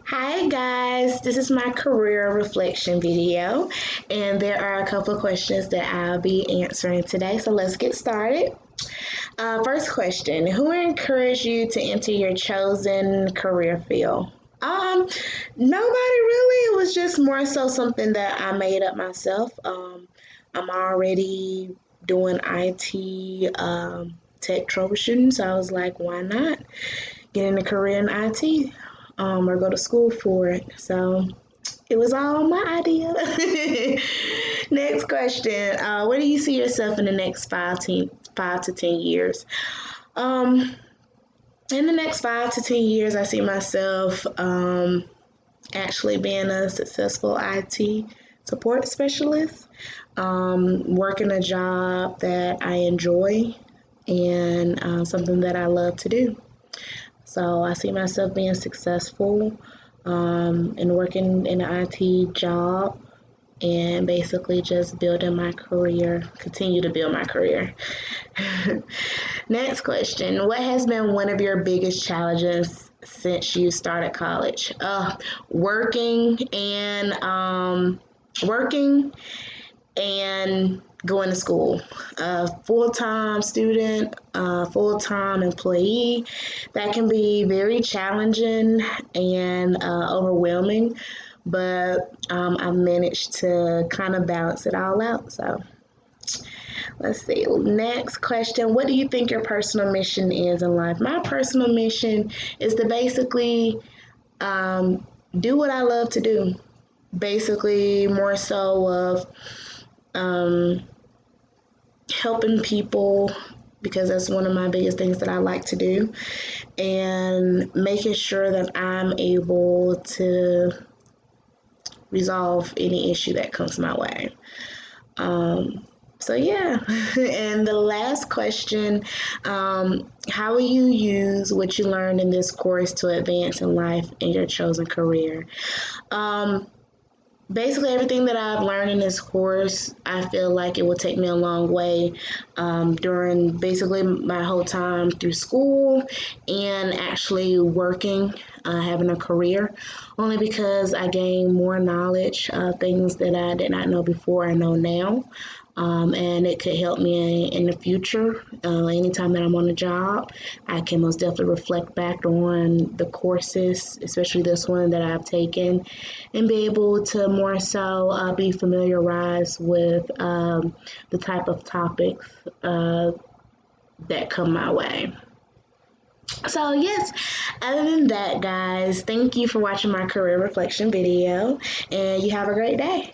Hi guys, this is my career reflection video, and there are a couple of questions that I'll be answering today. So let's get started. First question: who encouraged you to enter your chosen career field? Um, Nobody really. It was just more so something that I made up myself. I'm already doing IT tech troubleshooting, so I was like, why not get in a career in IT or go to school for it? So it was all my idea. Next question: where do you see yourself in the next 5 to 10 years? Um, in the next 5 to 10 years, I see myself actually being a successful IT support specialist, working a job that I enjoy and something that I love to do. So I see myself being successful and working in an IT job and basically just building my career, continue to build my career. Next question: what has been one of your biggest challenges since you started college? Working and working and going to school. Full time student, full time employee. That can be very challenging and overwhelming, but I've managed to kind of balance it all out. So let's see. Next question: what do you think your personal mission is in life? My personal mission is to basically do what I love to do. Basically, more so of um, helping people because that's one of my biggest things that I like to do, and making sure that I'm able to resolve any issue that comes my way. Um, so yeah, and the last question: how will you use what you learned in this course to advance in life in your chosen career? Um, Basically, everything that I've learned in this course, I feel like it will take me a long way during basically my whole time through school and actually working, having a career, only because I gained more knowledge of things that I did not know before I know now. And it could help me in the future. Anytime that I'm on a job, I can most definitely reflect back on the courses, especially this one that I've taken, and be able to more so be familiarized with the type of topics that come my way. So, yes, other than that, guys, thank you for watching my career reflection video, and you have a great day.